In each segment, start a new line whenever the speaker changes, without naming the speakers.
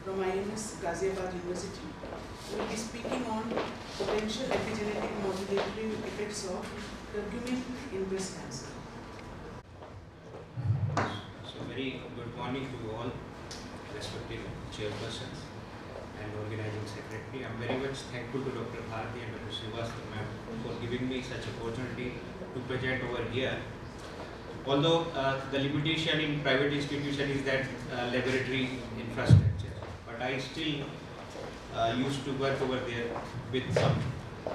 from IMS Ghaziabad University. We will be speaking on potential epigenetic modulatory effects of curcumin in breast cancer.
So very good morning to all respected chairpersons and organizing secretary. I am very much thankful to Dr. Bharati and Dr. Srivastava ma'am for giving me such opportunity to present over here. Although the limitation in private institution is that laboratory infrastructure, but I still used to work over there with some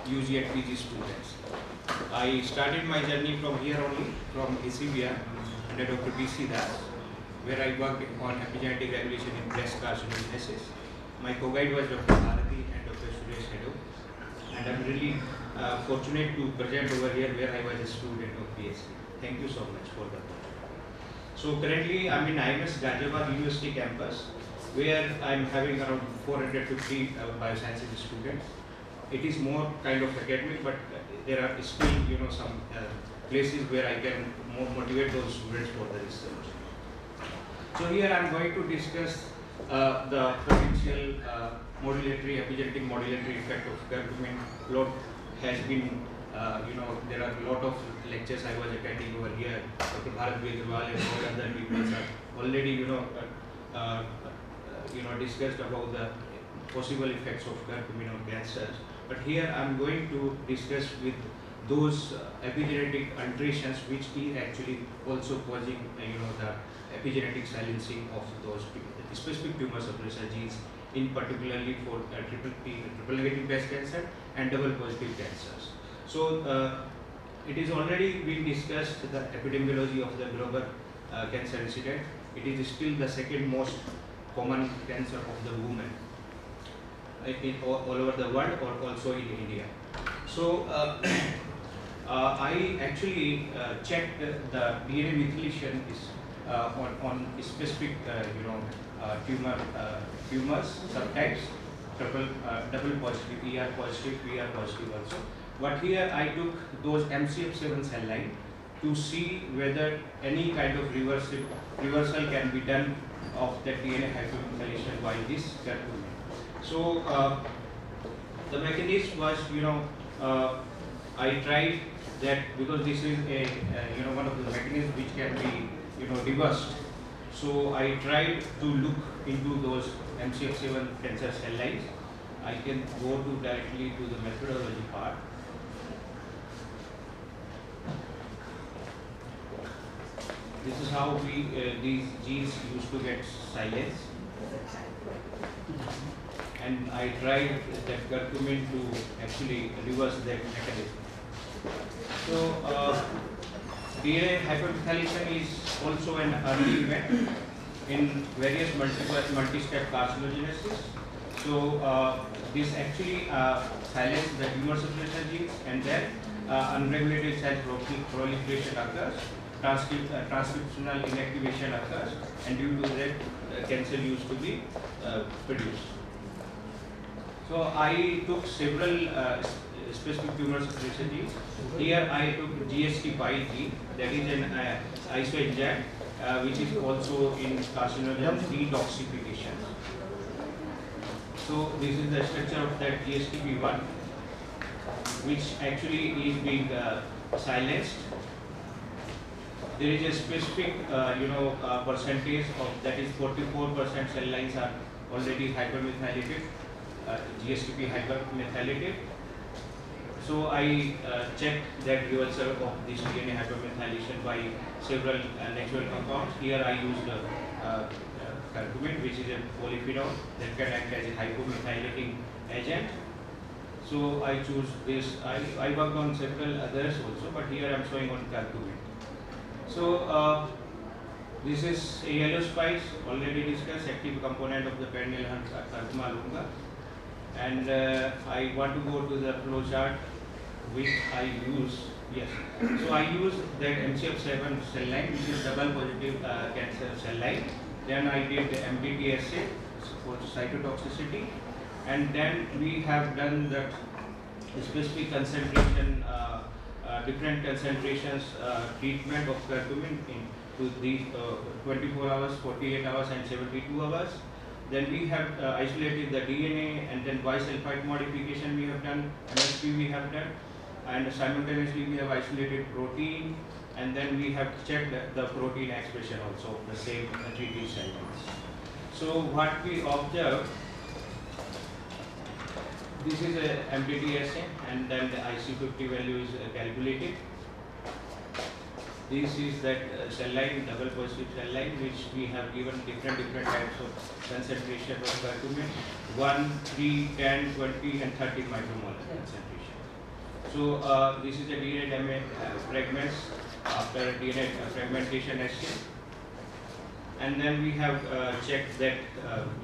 UG and PG students. I started my journey from here only, from ACBR under Dr. B.C. Das, where I worked on epigenetic regulation in breast carcinogenesis. My co-guide was Dr. Bharati and Dr. Suresh Hedo, and I'm really fortunate to present over here where I was a student of PhD. Thank you so much for that. So currently I'm in IMS Ghaziabad University campus, where I'm having around 450 biosciences students. It is more kind of academic, but there are still some places where I can more motivate those students for the research. So here I'm going to discuss the potential epigenetic modulatory effect of curcumin. Lot has been, there are a lot of lectures I was attending over here. Dr. Bharat Vedrawal and all other people are already, discussed about the possible effects of curcumin on cancers. But here I'm going to discuss with those epigenetic alterations which is actually also causing, the epigenetic silencing of those specific tumor suppressor genes, in particularly for triple negative breast cancer and double positive cancers. So it is already been discussed the epidemiology of the global cancer incident. It is still the second most common cancer of the woman all over the world, or also in India. So I actually checked the DNA methylation is on specific tumors subtypes, double positive, ER positive, PR positive also. But here I took those MCF7 cell line to see whether any kind of reversal can be done of the DNA hypermethylation by this curcumin. So the mechanism was, I tried that because this is a one of the mechanisms which can be reversed. So I tried to look into those MCF7 cancer cell lines. I can go to directly to the methodology part. This is how these genes used to get silenced. And I tried that curcumin to actually reverse that mechanism. So DNA hypermethylation is also an early event in various multi-step carcinogenesis. So this actually silences the tumor suppressor genes, and then unregulated cell proliferation occurs, transcriptional inactivation occurs, and due to that cancer used to be produced. So I took several specific tumor suppressor genes. Here I took GST5 gene, that is an isoenzyme which is also in carcinogen detoxification. So this is the structure of that GSTP1, which actually is being silenced. There is a specific percentage of, that is 44% cell lines are already hypermethylated, GSTP hypermethylated. So I checked that reversal of this DNA hypermethylation by several natural compounds. Here I used curcumin, which is a polyphenol that can act as a hypomethylating agent. So I choose this. I worked on several others also, but here I am showing on curcumin. So this is a yellow spice, already discussed, active component of the perennial curcuma longa. And I want to go to the flow chart which I use. Yes. So I use that MCF7 cell line, which is double positive cancer cell line. Then I did the MDT assay for cytotoxicity, and then we have done that specific concentration, different concentrations treatment of curcumin into these 24 hours, 48 hours, and 72 hours. Then we have isolated the DNA, and then bisulfite modification we have done, MSP we have done, and simultaneously we have isolated protein, and then we have checked the protein expression also of the same treated cell lines. So what we observe, this is a MDT assay, and then the IC50 value is calculated. This is that cell line, double positive cell line, which we have given different types of concentration of curcumin, 1, 3, 10, 20 and 30 micromolar concentration. So this is the DNA fragments after DNA fragmentation assay. And then we have checked that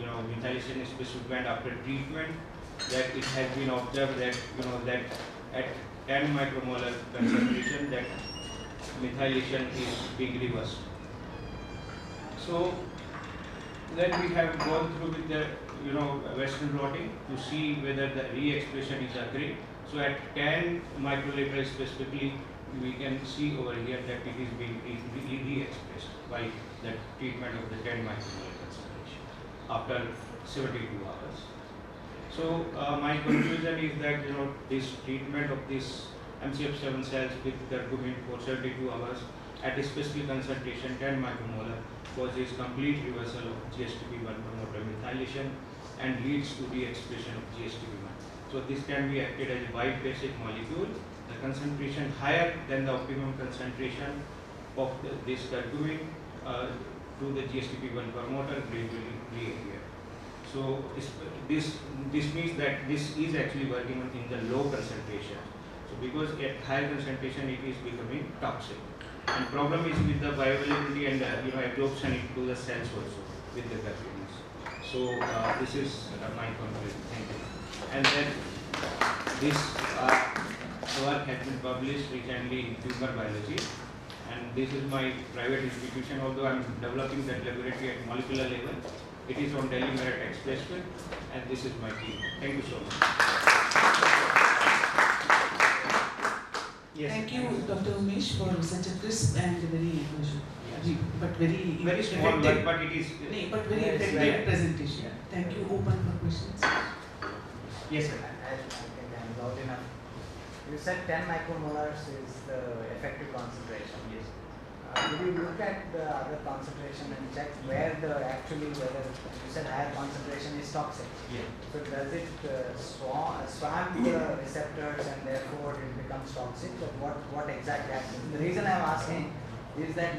methylation specific band after treatment, that it has been observed that that at 10 micromolar concentration that methylation is being reversed. So then we have gone through with the Western blotting to see whether the re-expression is occurring. So at 10 microliter specifically, we can see over here that it is being re-expressed by the treatment of the 10 micromolar concentration after 72 hours. So my conclusion is that this treatment of this MCF7 cells with curcumin for 72 hours at a specific concentration 10 micromolar causes complete reversal of GSTP1 promoter methylation and leads to the expression of GSTP1. So this can be acted as a biphasic molecule. The concentration higher than the optimum concentration of this curcumin to the GSTP1 promoter gradually reappear. So this means that this is actually working in the low concentration. So because at higher concentration it is becoming toxic. And problem is with the bioavailability and absorption into the cells also with the curcumins. So this is my conclusion. Thank you. And then this work has been published recently in Tumor Biology. And this is my private institution, although I am developing that laboratory at molecular level. It is on Delhi Merit Expressway, and this is my team. Thank you so much.
Yes. Thank you, Dr. Umesh, for such a crisp and very, very
small work, but it is
very effective presentation. Thank you. Open for questions.
Yes, sir. I think I am loud enough. You said 10 micromolars is the effective concentration.
Yes.
Did you look at the other concentration and check where whether you said higher concentration is toxic?
Yeah.
So does it swamp the receptors and therefore it becomes toxic? Or what exactly happens? The reason I am asking is that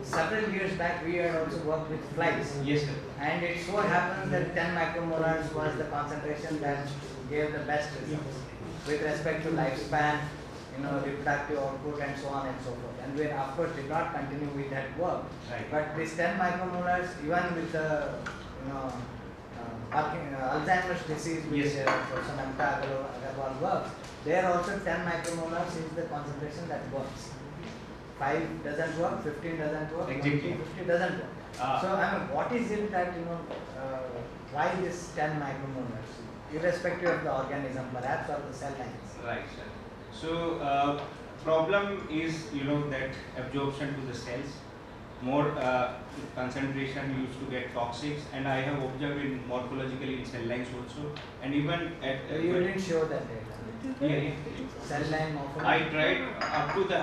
several years back we had also worked with flies.
Yes, sir.
And it so happens that 10 micromolars was the concentration that gave the best results with respect to lifespan, reproductive output and so on and so forth. And we of course did not continue with that work.
Right.
But this 10 micromolars, even with the Alzheimer's disease, which Professor Namita Agarwal works, there also 10 micromolars is the concentration that works. 5 doesn't work, 15 doesn't work,
Exactly.
50 doesn't work. So what is it that why this 10 micromolars, irrespective of the organism perhaps or the cell lines?
Right, sir. So problem is that absorption to the cells, more concentration used to get toxics, and I have observed in morphologically in cell lines also, and even at
you didn't show that data.
yeah.
Cell line morphology.
I tried up to the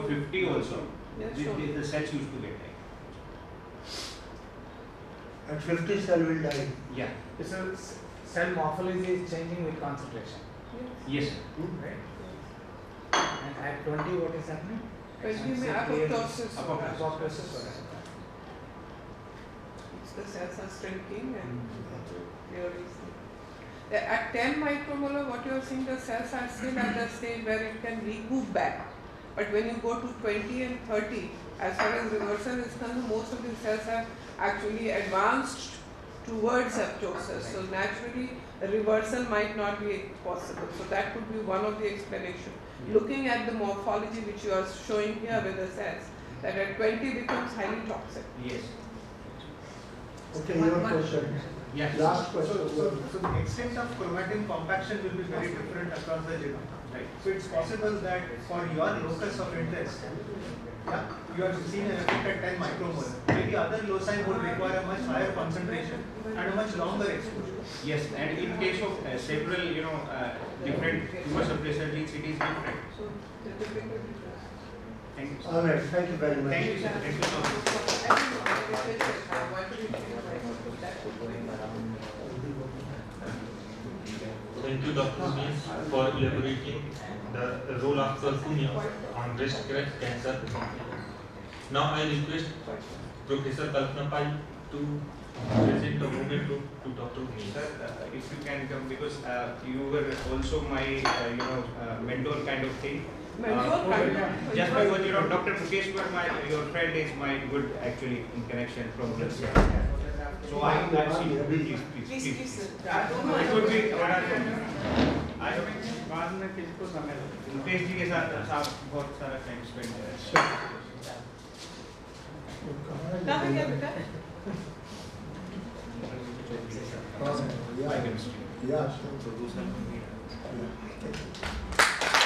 50 also. The cells used to get died.
At 50 cell will die.
Yeah.
So cell morphology is changing with concentration.
Yes, sir.
Right. And at 20, what is happening?
20 में apoptosis
Apoptosis.
The cells are shrinking and here is at 10 micromolar, what you are seeing, the cells are still at the stage where it can recoup back. But when you go to 20 and 30, as far as reversal is concerned, most of the cells have actually advanced towards apoptosis. So naturally, a reversal might not be possible. So that could be one of the explanations. Looking at the morphology which you are showing here with the cells, that at 20 becomes highly toxic.
Yes.
Okay, your question.
Yes.
Last question.
So the extent of chromatin compaction will be very different across the genome.
Right.
So it's possible that for your locus of interest, you have seen an effect at 10 micromolar. Maybe other loci would require a much higher concentration and a much much longer exposure.
Yes, and in case of several, different tumor suppressor genes, it is different.
So the difficult is
Thank you, sir.
All right, thank you very much.
Thank you, sir. Thank you so much.
Thank you, Dr. Smith, for elaborating the role of calcium on breast cancer. Now I request Professor Kalpana Pai to present the movement to Dr. Smith.
Sir, if you can come, because you were also my, mentor kind of thing. Just because Dr. Mukesh, your friend is my good actually in connection from Russia. So I've seen you. Please.
sir. I don't know.
It would be बाद में किसको समय मुकेश जी के साथ आप बहुत सारा time spend करें.
कहाँ गया बेटा?
Yeah, sure. Yeah.